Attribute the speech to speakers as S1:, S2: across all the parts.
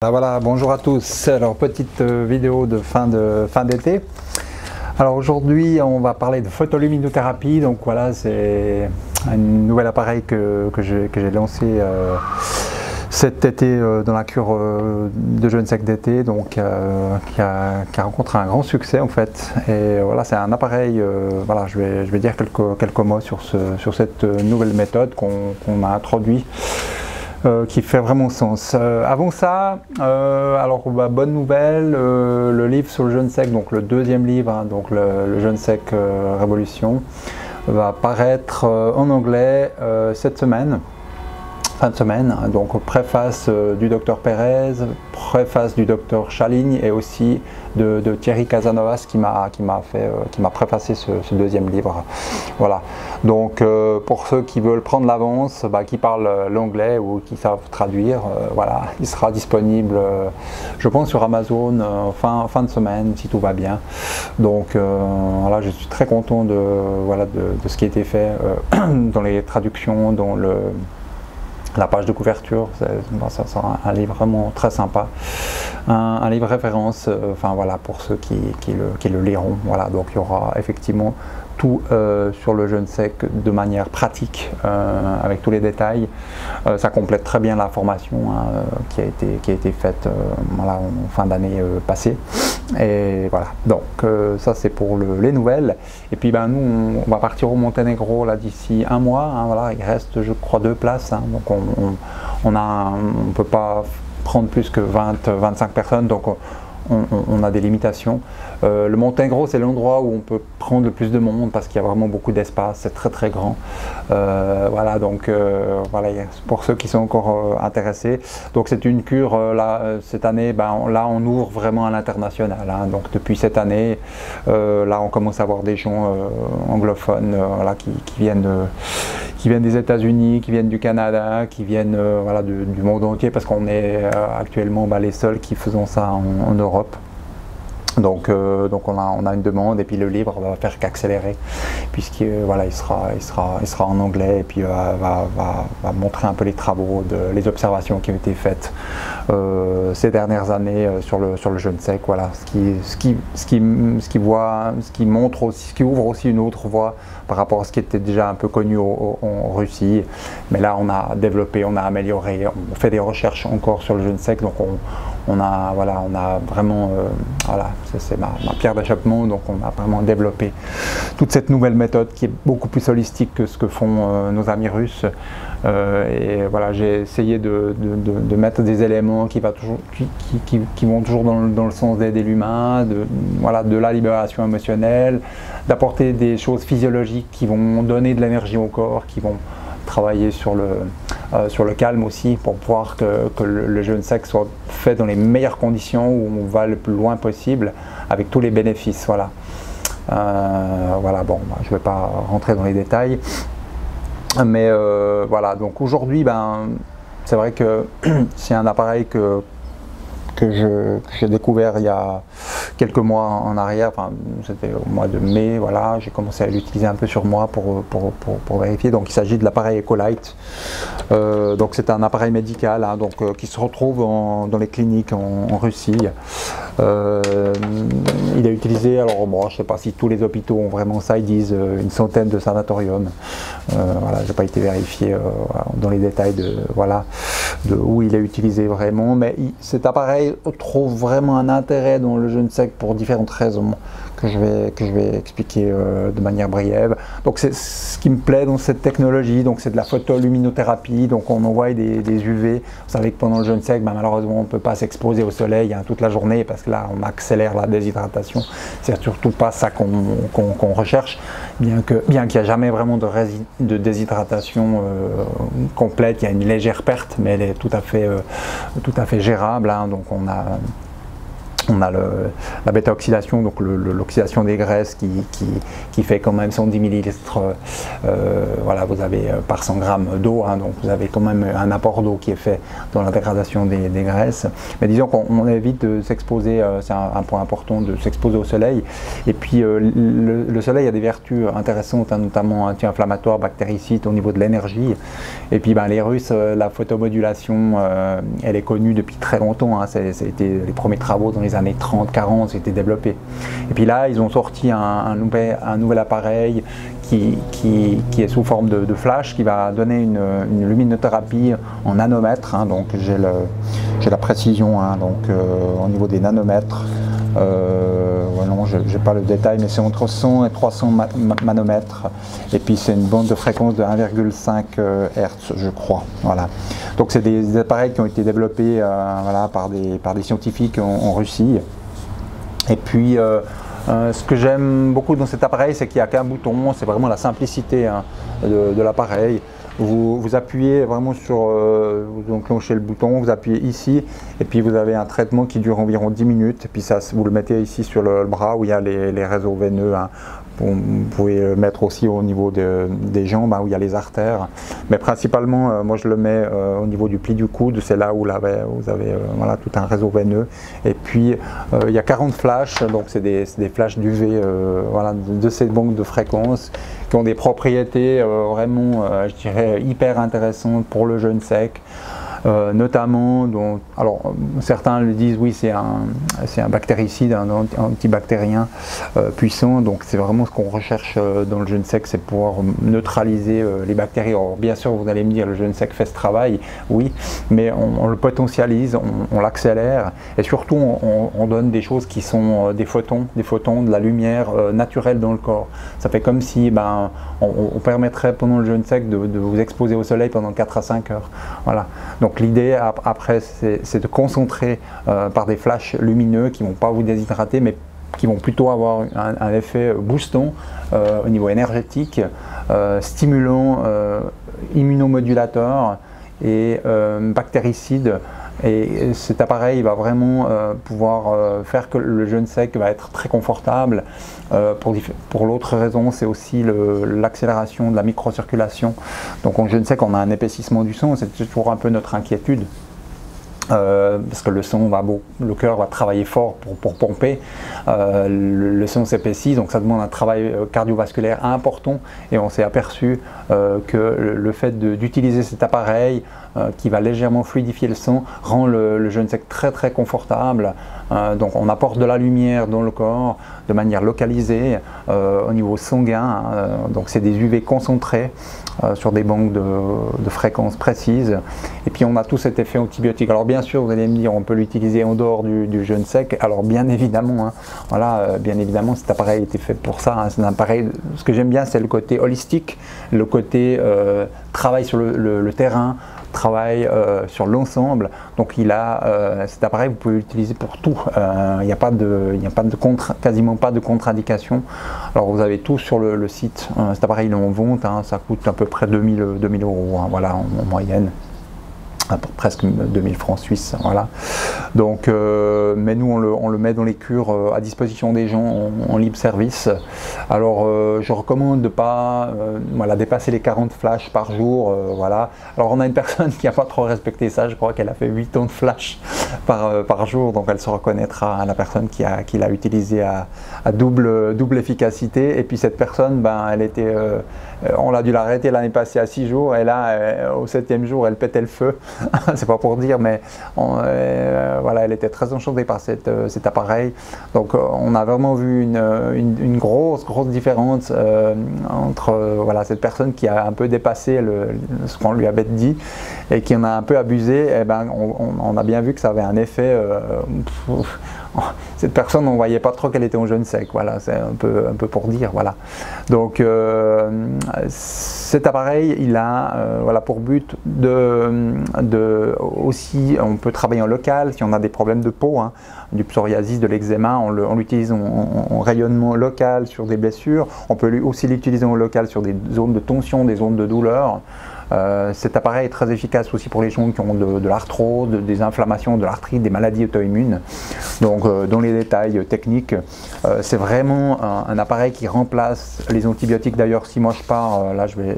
S1: Voilà, bonjour à tous. Alors petite vidéo de fin d'été. Alors aujourd'hui on va parler de photoluminothérapie. Donc voilà, c'est un nouvel appareil que j'ai lancé cet été dans la cure de jeûne sec d'été, donc qui a rencontré un grand succès en fait. Et voilà, c'est un appareil. Voilà, je vais dire quelques mots sur cette nouvelle méthode qu'on a introduit. Qui fait vraiment sens. Avant ça, alors bonne nouvelle, le livre sur le jeûne sec, donc le deuxième livre, hein, donc le jeûne sec Révolution, va paraître en anglais cette semaine, fin de semaine. Donc préface du docteur Pérez, préface du docteur Chaligne et aussi de Thierry Casanovas qui m'a préfacé ce deuxième livre. Voilà. Donc pour ceux qui veulent prendre l'avance, qui parlent l'anglais ou qui savent traduire, voilà, il sera disponible, je pense, sur Amazon fin de semaine si tout va bien. Donc voilà, je suis très content de ce qui a été fait dans les traductions, dans la page de couverture. Ça sera un livre vraiment très sympa, un livre référence, enfin voilà, pour ceux qui le liront. Voilà, donc il y aura effectivement tout sur le jeûne sec de manière pratique, avec tous les détails. Ça complète très bien la formation qui a été faite voilà, en fin d'année passée. Et voilà, donc ça c'est pour les nouvelles. Et puis nous on va partir au Monténégro là d'ici un mois, hein, voilà, il reste je crois 2 places, hein, donc on peut pas prendre plus que 20-25 personnes, donc on a des limitations. Le Monténégro, c'est l'endroit où on peut prendre le plus de monde parce qu'il y a vraiment beaucoup d'espace, c'est très très grand. Voilà, donc voilà, pour ceux qui sont encore intéressés. Donc c'est une cure, là, cette année, là on ouvre vraiment à l'international. Hein, donc depuis cette année, là on commence à avoir des gens anglophones voilà, qui viennent des États-Unis, qui viennent du Canada, qui viennent voilà, du monde entier, parce qu'on est actuellement les seuls qui faisons ça en Europe. Donc on a une demande, et puis le livre va faire qu'accélérer, puisque voilà, il sera en anglais, et puis va montrer un peu les travaux, les observations qui ont été faites ces dernières années sur le jeûne sec. Voilà, ce qui montre aussi, ce qui ouvre aussi une autre voie par rapport à ce qui était déjà un peu connu en Russie. Mais là on a développé, on a amélioré, on fait des recherches encore sur le jeûne sec, donc on a vraiment, voilà, c'est ma pierre d'achoppement, donc on a vraiment développé toute cette nouvelle méthode qui est beaucoup plus holistique que ce que font nos amis russes. Et voilà, j'ai essayé de mettre des éléments qui vont toujours dans le sens d'aider l'humain, de la libération émotionnelle, d'apporter des choses physiologiques qui vont donner de l'énergie au corps, qui vont travailler sur le calme aussi, pour pouvoir que le jeûne sec soit fait dans les meilleures conditions, où on va le plus loin possible avec tous les bénéfices. Voilà, voilà, bon, je ne vais pas rentrer dans les détails, mais voilà, donc aujourd'hui, c'est vrai que c'est un appareil que j'ai découvert il y a quelques mois en arrière, enfin c'était au mois de mai, voilà, j'ai commencé à l'utiliser un peu sur moi pour vérifier. Donc il s'agit de l'appareil Ecolite. Donc c'est un appareil médical, hein, donc qui se retrouve dans les cliniques en Russie. Il est utilisé, alors bon, je ne sais pas si tous les hôpitaux ont vraiment ça, ils disent une centaine de sanatoriums. Voilà, j'ai pas été vérifié dans les détails de où il est utilisé vraiment, mais cet appareil trouve vraiment un intérêt dans le jeûne sec pour différentes raisons que je vais expliquer de manière brève. Donc c'est ce qui me plaît dans cette technologie, donc c'est de la photoluminothérapie, donc on envoie des UV. Vous savez que pendant le jeûne sec, malheureusement on ne peut pas s'exposer au soleil toute la journée, parce que là on accélère la déshydratation. C'est surtout pas ça qu'on recherche, bien qu'il n'y a jamais vraiment de déshydratation complète. Il y a une légère perte, mais elle est tout à fait gérable, hein, donc On a la bêta-oxydation, donc l'oxydation des graisses qui fait quand même 110 millilitres, voilà, vous avez par 100 grammes d'eau, hein, donc vous avez quand même un apport d'eau qui est fait dans la dégradation des graisses. Mais disons qu'on évite de s'exposer, c'est un point important, de s'exposer au soleil. Et puis le soleil a des vertus intéressantes, hein, notamment anti-inflammatoires, bactéricides au niveau de l'énergie. Et puis les Russes, la photomodulation, elle est connue depuis très longtemps, hein, ça a été les premiers travaux dans les années 30-40, c'était développé. Et puis là, ils ont sorti un nouvel appareil qui est sous forme de flash, qui va donner une luminothérapie en nanomètres, hein, donc j'ai la précision, hein, donc au niveau des nanomètres. Non, je n'ai pas le détail, mais c'est entre 100 et 300 nanomètres. Et puis c'est une bande de fréquence de 1,5 Hz, je crois. Voilà. Donc c'est des appareils qui ont été développés voilà, par des scientifiques en Russie. Et puis ce que j'aime beaucoup dans cet appareil, c'est qu'il n'y a qu'un bouton, c'est vraiment la simplicité, hein, de l'appareil. Vous appuyez vraiment sur, vous enclenchez le bouton, vous appuyez ici, et puis vous avez un traitement qui dure environ 10 minutes, et puis ça, vous le mettez ici sur le bras où il y a les réseaux veineux, hein. Vous pouvez le mettre aussi au niveau des jambes, hein, où il y a les artères, mais principalement moi je le mets au niveau du pli du coude, c'est là où vous avez voilà, tout un réseau veineux. Et puis il y a 40 flashs, donc c'est des flashs d'UV, voilà, de ces banques de fréquences qui ont des propriétés vraiment, je dirais, hyper intéressantes pour le jeûne sec. Notamment, alors certains le disent, oui, c'est un bactéricide, un antibactérien puissant, donc c'est vraiment ce qu'on recherche dans le jeûne sec, c'est pouvoir neutraliser les bactéries. Alors bien sûr, vous allez me dire, le jeûne sec fait ce travail, oui, mais on le potentialise, on l'accélère, et surtout on donne des choses qui sont des photons, de la lumière naturelle dans le corps. Ça fait comme si on permettrait pendant le jeûne sec de vous exposer au soleil pendant 4 à 5 heures. Voilà. Donc l'idée après, c'est de concentrer par des flashs lumineux qui ne vont pas vous déshydrater, mais qui vont plutôt avoir un effet boostant au niveau énergétique, stimulant, immunomodulateur et bactéricide. Et cet appareil va vraiment pouvoir faire que le jeûne sec va être très confortable. Pour l'autre raison, c'est aussi l'accélération de la microcirculation. Donc en jeûne sec, on a un épaississement du sang, c'est toujours un peu notre inquiétude. Parce que le cœur va travailler fort pour pomper, le sang s'épaissit, donc ça demande un travail cardiovasculaire important, et on s'est aperçu que le fait d'utiliser cet appareil qui va légèrement fluidifier le sang rend le jeûne sec très très confortable. Donc on apporte de la lumière dans le corps de manière localisée au niveau sanguin, donc c'est des UV concentrés sur des banques de fréquences précises, et puis on a tout cet effet antibiotique. Alors bien sûr, vous allez me dire, on peut l'utiliser en dehors du jeûne sec. Alors bien évidemment, hein, voilà, bien évidemment, cet appareil a été fait pour ça, hein. C'est un appareil, ce que j'aime bien, c'est le côté holistique, le côté travail sur le terrain, travail sur l'ensemble. Donc cet appareil, vous pouvez l'utiliser pour tout. Il n'y a quasiment pas de contre-indication. Alors vous avez tout sur le site. Cet appareil il est en vente, hein, ça coûte à peu près 2000 €, hein, voilà, en moyenne. Presque 2000 francs suisses, voilà. Donc, mais nous on le met dans les cures à disposition des gens en libre service. Alors je recommande de ne pas dépasser les 40 flashs par jour, voilà. Alors on a une personne qui n'a pas trop respecté ça, je crois qu'elle a fait 8 ans de flash par jour, donc elle se reconnaîtra, hein, la personne qui l'a utilisé à double efficacité. Et puis cette personne, on a dû l'arrêter l'année passée à 6 jours, et là au 7e jour elle pétait le feu. C'est pas pour dire, mais voilà, elle était très enchantée par cet appareil. Donc on a vraiment vu une grosse différence entre voilà, cette personne qui a un peu dépassé ce qu'on lui avait dit et qui en a un peu abusé. Et on a bien vu que ça avait un effet. Cette personne, on ne voyait pas trop qu'elle était en jeûne sec, voilà, c'est un peu pour dire, voilà. Donc cet appareil, il a voilà, pour but aussi, on peut travailler en local si on a des problèmes de peau, hein, du psoriasis, de l'eczéma, on l'utilise en rayonnement local sur des blessures. On peut aussi l'utiliser en local sur des zones de tension, des zones de douleur. Cet appareil est très efficace aussi pour les gens qui ont de l'arthrose, des inflammations, de l'arthrite, des maladies auto-immunes. Donc dans les détails techniques, c'est vraiment un appareil qui remplace les antibiotiques. D'ailleurs, si moi je pars, là je vais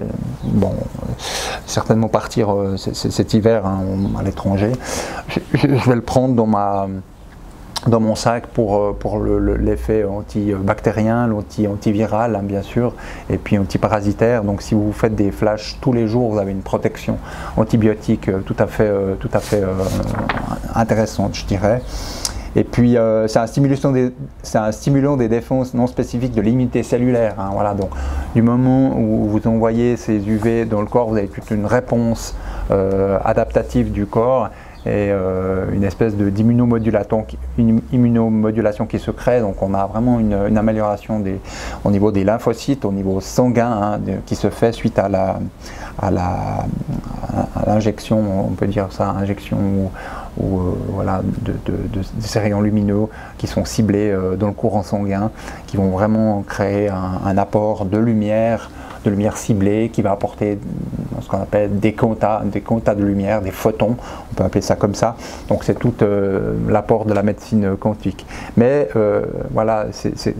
S1: certainement partir cet hiver hein, à l'étranger, je vais le prendre dans mon sac pour l'effet antibactérien, l'antiviral hein, bien sûr, et puis antiparasitaire. Donc si vous faites des flashs tous les jours, vous avez une protection antibiotique tout à fait intéressante, je dirais. Et puis c'est un stimulant des défenses non spécifiques de l'immunité cellulaire. Hein, voilà, donc du moment où vous envoyez ces UV dans le corps, vous avez toute une réponse adaptative du corps et une espèce d'immunomodulation qui se crée. Donc on a vraiment une amélioration au niveau des lymphocytes, au niveau sanguin hein, qui se fait suite à l'injection, on peut dire ça, injection voilà, de ces rayons lumineux qui sont ciblés dans le courant sanguin, qui vont vraiment créer un apport de lumière ciblée qui va apporter ce qu'on appelle des quantas de lumière, des photons, on peut appeler ça comme ça. Donc c'est tout l'apport de la médecine quantique. Mais voilà, c'est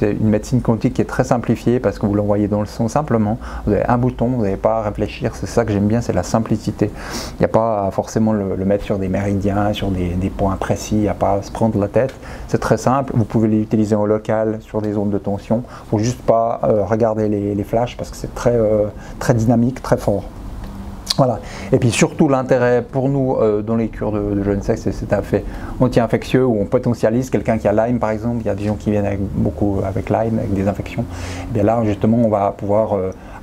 S1: une médecine quantique qui est très simplifiée parce que vous l'envoyez dans le sang simplement, vous avez un bouton, vous n'avez pas à réfléchir, c'est ça que j'aime bien, c'est la simplicité. Il n'y a pas à forcément le mettre sur des méridiens, sur des points précis, il n'y a pas à se prendre la tête, c'est très simple, vous pouvez l'utiliser en local sur des zones de tension, il ne faut juste pas regarder les flashs parce que c'est très dynamique, très fort. Voilà. Et puis surtout l'intérêt pour nous dans les cures de jeunes sexes, c'est un fait anti-infectieux où on potentialise quelqu'un qui a Lyme par exemple. Il y a des gens qui viennent beaucoup avec Lyme, avec des infections. Et bien là justement on va pouvoir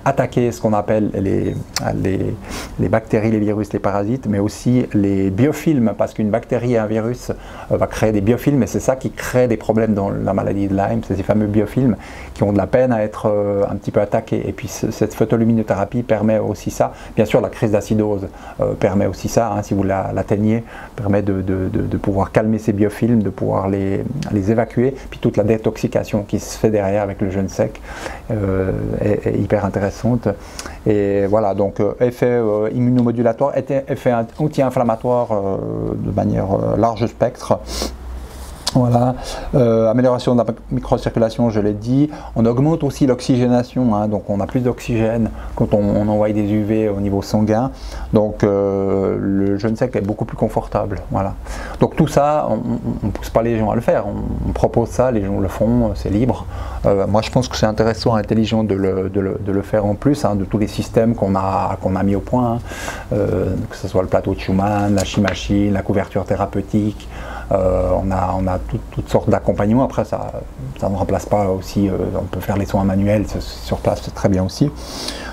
S1: attaquer ce qu'on appelle les bactéries, les virus, les parasites, mais aussi les biofilms, parce qu'une bactérie et un virus va créer des biofilms, et c'est ça qui crée des problèmes dans la maladie de Lyme, c'est ces fameux biofilms qui ont de la peine à être un petit peu attaqués. Et puis cette photoluminothérapie permet aussi ça. Bien sûr, la crise d'acidose permet aussi ça, hein, si vous l'atteignez, permet de pouvoir calmer ces biofilms, de pouvoir les évacuer, puis toute la détoxication qui se fait derrière avec le jeûne sec est hyper intéressante. Et voilà, donc effet immunomodulatoire, effet anti-inflammatoire de manière large spectre. Voilà, amélioration de la microcirculation, je l'ai dit. On augmente aussi l'oxygénation, hein, donc on a plus d'oxygène quand on envoie des UV au niveau sanguin. Donc le jeûne sec est beaucoup plus confortable. Voilà. Donc tout ça, on ne pousse pas les gens à le faire. On propose ça, les gens le font, c'est libre. Moi je pense que c'est intéressant, intelligent de le faire en plus, hein, de tous les systèmes qu'on a mis au point, hein, que ce soit le plateau de Schumann, la Chimachine, la couverture thérapeutique. On a toutes sortes d'accompagnements. Après, ça ne remplace pas aussi, on peut faire les soins manuels sur place, c'est très bien aussi.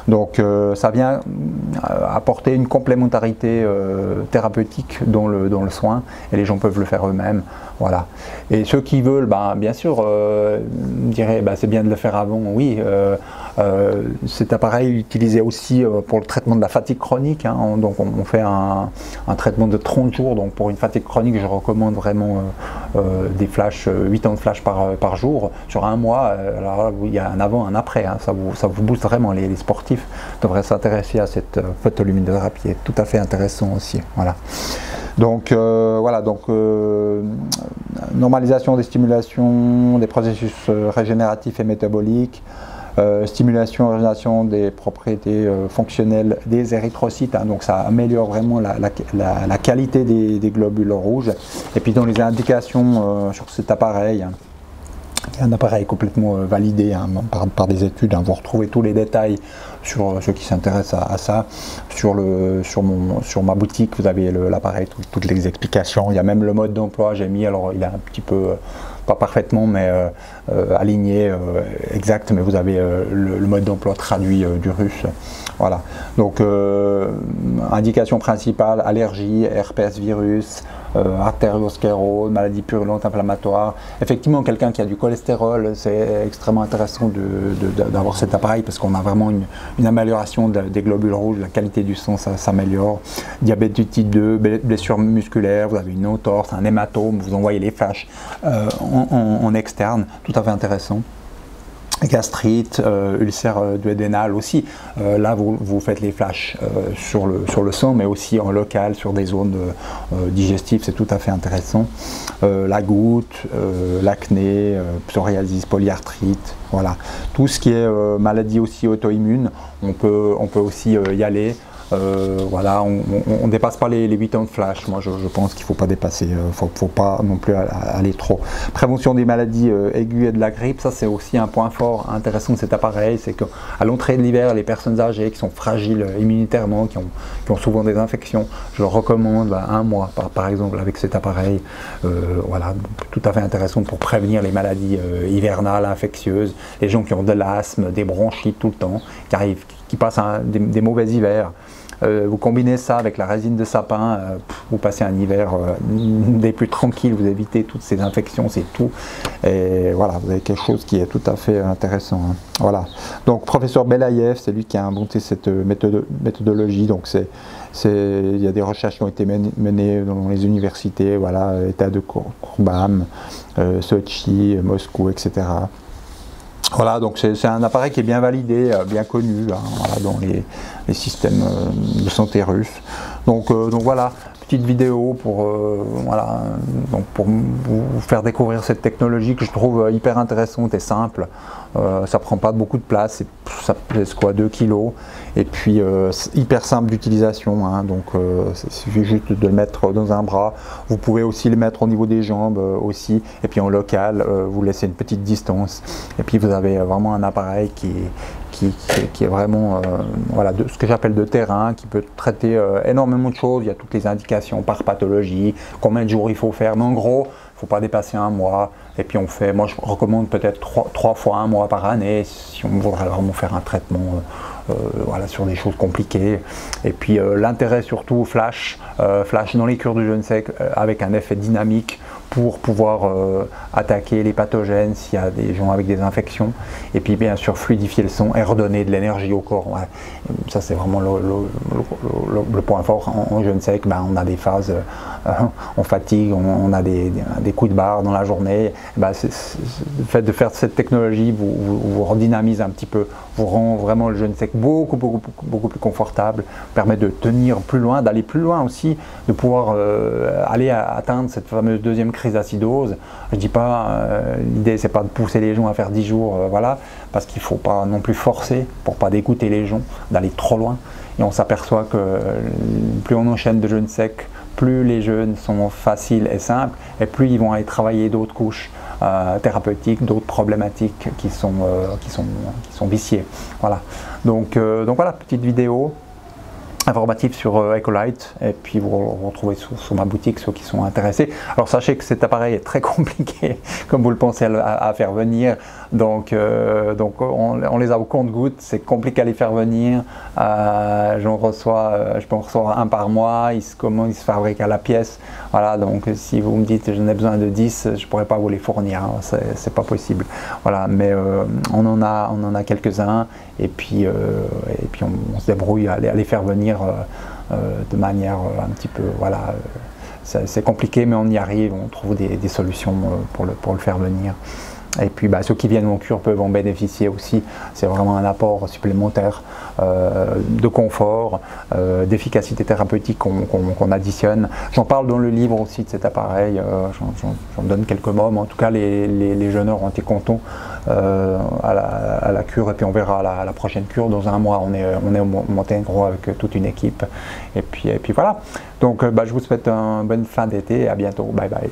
S1: Donc ça vient apporter une complémentarité thérapeutique dans le soin, et les gens peuvent le faire eux-mêmes. Voilà. Et ceux qui veulent, bien sûr, diraient c'est bien de le faire avant, oui. Cet appareil est utilisé aussi pour le traitement de la fatigue chronique, hein. Donc on fait un traitement de 30 jours, donc pour une fatigue chronique je recommande vraiment des flashs, 8 ans de flash par jour, sur un mois. Alors là, il y a un avant, un après, hein. Ça vous booste vraiment. Les sportifs devraient s'intéresser à cette photoluminothérapie, qui est tout à fait intéressant aussi. Voilà. Donc voilà, donc normalisation des stimulations, des processus régénératifs et métaboliques, stimulation et régénération des propriétés fonctionnelles des érythrocytes, hein, donc ça améliore vraiment la qualité des globules rouges. Et puis dans les indications sur cet appareil, hein, un appareil complètement validé, hein, par des études, hein. Vous retrouvez tous les détails sur ceux qui s'intéressent à ça sur ma boutique. Vous avez l'appareil, toutes les explications. Il y a même le mode d'emploi, j'ai mis, alors il est un petit peu pas parfaitement mais aligné, exact, mais vous avez le mode d'emploi traduit du russe. Voilà, donc indication principale, allergie, herpès virus, artériosclérose, maladie purulente inflammatoire. Effectivement, quelqu'un qui a du cholestérol, c'est extrêmement intéressant d'avoir cet appareil, parce qu'on a vraiment une amélioration des globules rouges, la qualité du sang s'améliore. Diabète du type 2, blessure musculaire, vous avez une entorse, un hématome, vous envoyez les flashs en externe, tout à fait intéressant. gastrite, ulcère duodénal aussi. Là, vous faites les flashs sur le sang, mais aussi en local, sur des zones digestives, c'est tout à fait intéressant. La goutte, l'acné, psoriasis, polyarthrite, voilà. Tout ce qui est maladie aussi auto-immune, on peut aussi y aller. Voilà, on dépasse pas les 8 ans de flash. Moi, je pense qu'il ne faut pas dépasser, faut pas non plus aller trop. Prévention des maladies aiguës et de la grippe, ça c'est aussi un point fort intéressant de cet appareil, c'est qu'à l'entrée de l'hiver, les personnes âgées qui sont fragiles immunitairement, qui ont souvent des infections, je leur recommande un mois par exemple avec cet appareil. Voilà, tout à fait intéressant pour prévenir les maladies hivernales, infectieuses, les gens qui ont de l'asthme, des bronchites tout le temps, qui passent des mauvais hivers. Vous combinez ça avec la résine de sapin, vous passez un hiver des plus tranquilles, vous évitez toutes ces infections, c'est tout. Et voilà, vous avez quelque chose qui est tout à fait intéressant. Hein. Voilà. Donc, professeur Belaïev, c'est lui qui a inventé cette méthodologie. Donc, il y a des recherches qui ont été menées dans les universités, voilà, État de Kurbam, Sochi, Moscou, etc. Voilà, donc c'est un appareil qui est bien validé, bien connu hein, voilà, dans les systèmes de santé russes. Donc voilà, petite vidéo pour, voilà, donc pour vous faire découvrir cette technologie que je trouve hyper intéressante et simple. Ça prend pas beaucoup de place, ça pèse quoi, 2 kg, et puis hyper simple d'utilisation, hein, donc il suffit juste de le mettre dans un bras. Vous pouvez aussi le mettre au niveau des jambes aussi, et puis en local, vous laissez une petite distance, et puis vous avez vraiment un appareil qui est vraiment voilà, ce que j'appelle de terrain, qui peut traiter énormément de choses. Il y a toutes les indications par pathologie, combien de jours il faut faire, mais en gros, il ne faut pas dépasser un mois. Et puis on fait, moi je recommande peut-être 3 fois un mois par année, si on voudrait vraiment faire un traitement voilà, sur des choses compliquées. Et puis l'intérêt surtout flash dans les cures de jeûne sec avec un effet dynamique pour pouvoir attaquer les pathogènes s'il y a des gens avec des infections, et puis bien sûr fluidifier le sang et redonner de l'énergie au corps. Ouais. Ça c'est vraiment le point fort en jeûne sec. Ben, on a des phases, on fatigue, on a des coups de barre dans la journée. Ben, le fait de faire cette technologie vous redynamise un petit peu, vous rend vraiment le jeûne sec beaucoup plus confortable, permet de tenir plus loin, d'aller plus loin aussi, de pouvoir aller atteindre cette fameuse deuxième crise d'acidose. Je dis pas, l'idée c'est pas de pousser les gens à faire 10 jours, voilà, parce qu'il faut pas non plus forcer pour pas dégoûter les gens, d'aller trop loin. Et on s'aperçoit que plus on enchaîne de jeûnes secs, plus les jeûnes sont faciles et simples, et plus ils vont aller travailler d'autres couches thérapeutiques, d'autres problématiques qui sont viciées. Voilà. Donc voilà, petite vidéo informatif sur Ecolite, et puis vous retrouvez sur ma boutique ceux qui sont intéressés. Alors sachez que cet appareil est très compliqué comme vous le pensez à faire venir, donc on les a au compte-gouttes, c'est compliqué à les faire venir. Je peux en recevoir un par mois, ils se fabriquent à la pièce, voilà. Donc si vous me dites j'en ai besoin de 10, je pourrais pas vous les fournir, hein, c'est pas possible, voilà. Mais on en a quelques-uns, et puis on se débrouille à les faire venir de manière un petit peu, voilà, c'est compliqué, mais on y arrive, on trouve des solutions pour le faire venir. Et puis ceux qui viennent en cure peuvent en bénéficier aussi. C'est vraiment un apport supplémentaire de confort, d'efficacité thérapeutique qu'on additionne. J'en parle dans le livre aussi de cet appareil, j'en donne quelques mots, mais en tout cas les jeûneurs ont été contents à la cure, et puis on verra la prochaine cure dans un mois. On est au Monténégro avec toute une équipe, et puis voilà. Donc je vous souhaite une bonne fin d'été et à bientôt. Bye bye.